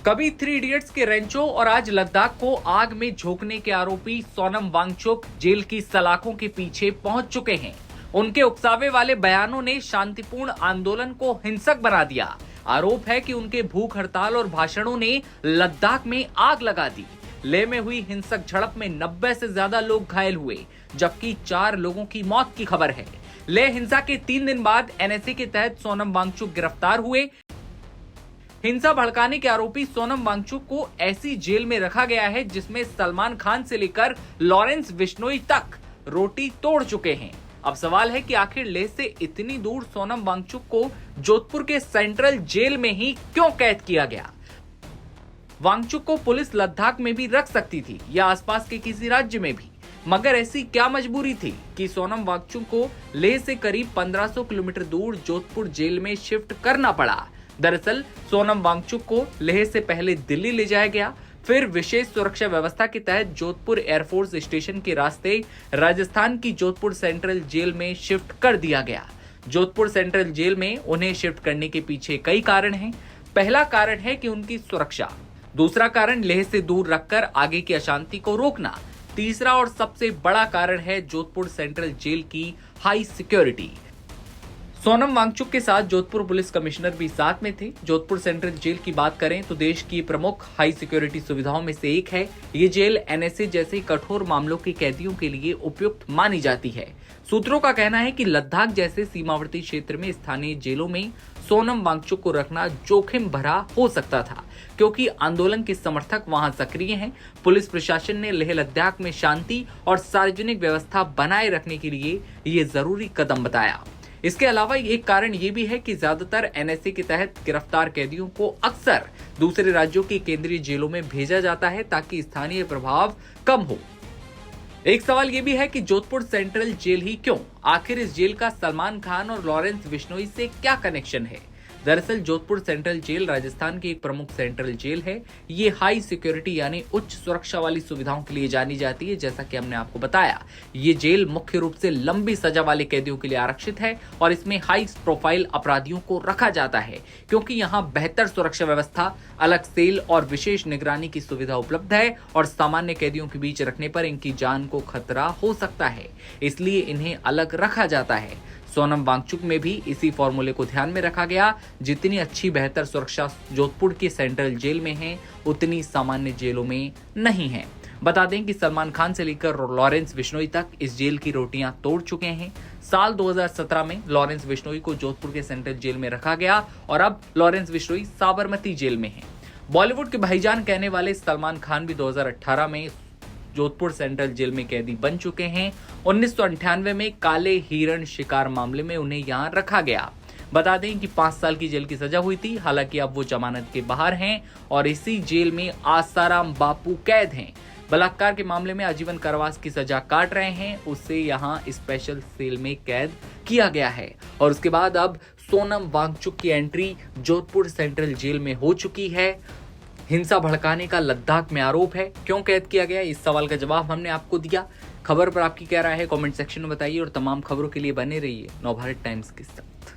कभी three idiots के रेंचो और आज लद्दाख को आग में झोंकने के आरोपी सोनम वांगचुक जेल की सलाखों के पीछे पहुंच चुके हैं। उनके उकसावे वाले बयानों ने शांतिपूर्ण आंदोलन को हिंसक बना दिया। आरोप है कि उनके भूख हड़ताल और भाषणों ने लद्दाख में आग लगा दी। लेह में हुई हिंसक झड़प में 90 से ज्यादा लोग घायल हुए, जबकि 4 लोगों की मौत की खबर है। लेह हिंसा के 3 दिन बाद एनएसए के तहत सोनम वांगचुक गिरफ्तार हुए। हिंसा भड़काने के आरोपी सोनम वांगचुक को ऐसी जेल में रखा गया है जिसमें सलमान खान से लेकर लॉरेंस बिश्नोई तक रोटी तोड़ चुके हैं। अब सवाल है कि आखिर लेह से इतनी दूर सोनम वांगचुक को जोधपुर के सेंट्रल जेल में ही क्यों कैद किया गया। वांगचुक को पुलिस लद्दाख में भी रख सकती थी या आसपास के किसी राज्य में भी, मगर ऐसी क्या मजबूरी थी कि सोनम वांगचुक को लेह से करीब 1500 किलोमीटर दूर जोधपुर जेल में शिफ्ट करना पड़ा। दरअसल सोनम वांगचुक को लेह से पहले दिल्ली ले जाया गया, फिर विशेष सुरक्षा व्यवस्था के तहत जोधपुर एयरफोर्स स्टेशन के रास्ते राजस्थान की जोधपुर सेंट्रल जेल में शिफ्ट कर दिया गया। जोधपुर सेंट्रल जेल में उन्हें शिफ्ट करने के पीछे कई कारण हैं। पहला कारण है कि उनकी सुरक्षा, दूसरा कारण लेह से दूर रखकर आगे की अशांति को रोकना, तीसरा और सबसे बड़ा कारण है जोधपुर सेंट्रल जेल की हाई सिक्योरिटी। सोनम वांगचुक के साथ जोधपुर पुलिस कमिश्नर भी साथ में थे। जोधपुर सेंट्रल जेल की बात करें तो देश की प्रमुख हाई सिक्योरिटी सुविधाओं में से एक है। ये जेल एनएसए जैसे कठोर मामलों के कैदियों के लिए उपयुक्त मानी जाती है। सूत्रों का कहना है कि लद्दाख जैसे सीमावर्ती क्षेत्र में स्थानीय जेलों में सोनम वांगचुक को रखना जोखिम भरा हो सकता था, क्योंकि आंदोलन के समर्थक वहां सक्रिय हैं। पुलिस प्रशासन ने लेह लद्दाख में शांति और सार्वजनिक व्यवस्था बनाए रखने के लिए ये जरूरी कदम बताया। इसके अलावा एक कारण ये भी है कि ज्यादातर एनएसए के तहत गिरफ्तार कैदियों को अक्सर दूसरे राज्यों की केंद्रीय जेलों में भेजा जाता है ताकि स्थानीय प्रभाव कम हो। एक सवाल ये भी है कि जोधपुर सेंट्रल जेल ही क्यों? आखिर इस जेल का सलमान खान और लॉरेंस बिश्नोई से क्या कनेक्शन है? दरअसल जोधपुर सेंट्रल जेल राजस्थान की एक प्रमुख सेंट्रल जेल है। ये हाई सिक्योरिटी यानी उच्च सुरक्षा वाली सुविधाओं के लिए जानी जाती है। जैसा कि हमने आपको बताया, ये जेल मुख्य रूप से लंबी सजा वाले कैदियों के लिए आरक्षित है और इसमें हाई प्रोफाइल अपराधियों को रखा जाता है, क्योंकि यहाँ बेहतर सुरक्षा व्यवस्था, अलग सेल और विशेष निगरानी की सुविधा उपलब्ध है और सामान्य कैदियों के बीच रखने पर इनकी जान को खतरा हो सकता है, इसलिए इन्हें अलग रखा जाता है। सोनम वांगचुक में भी इसी फॉर्मूले को ध्यान में रखा गया। जितनी अच्छी बेहतर सुरक्षा जोधपुर की सेंट्रल जेल में है, उतनी सामान्य जेलों में नहीं है। बता दें कि सलमान खान से लेकर लॉरेंस बिश्नोई तक इस जेल की रोटियां तोड़ चुके हैं। साल 2017 में लॉरेंस बिश्नोई को जोधपुर के सेंट्रल जेल में रखा गया और अब लॉरेंस बिश्नोई साबरमती जेल में है। बॉलीवुड के भाईजान कहने वाले सलमान खान भी 2018 में जोधपुर सेंट्रल जेल में कैदी बन चुके हैं। 1998 में काले हिरण शिकार मामले में उन्हें यहां रखा गया। बता दें कि 5 साल की जेल की सजा हुई थी। हालांकि अब वो जमानत के बाहर हैं और इसी जेल में आसाराम बापू कैद हैं। बलात्कार के मामले में आजीवन कारावास की सजा काट रहे हैं। उसे यहां स्पेशल सेल में कैद किया गया है और उसके बाद अब सोनम वांगचुक की एंट्री जोधपुर सेंट्रल जेल में हो चुकी है। हिंसा भड़काने का लद्दाख में आरोप है, क्यों कैद किया गया? इस सवाल का जवाब हमने आपको दिया। खबर पर आपकी क्या राय है? कमेंट सेक्शन में बताइए और तमाम खबरों के लिए बने रहिए नवभारत टाइम्स के साथ।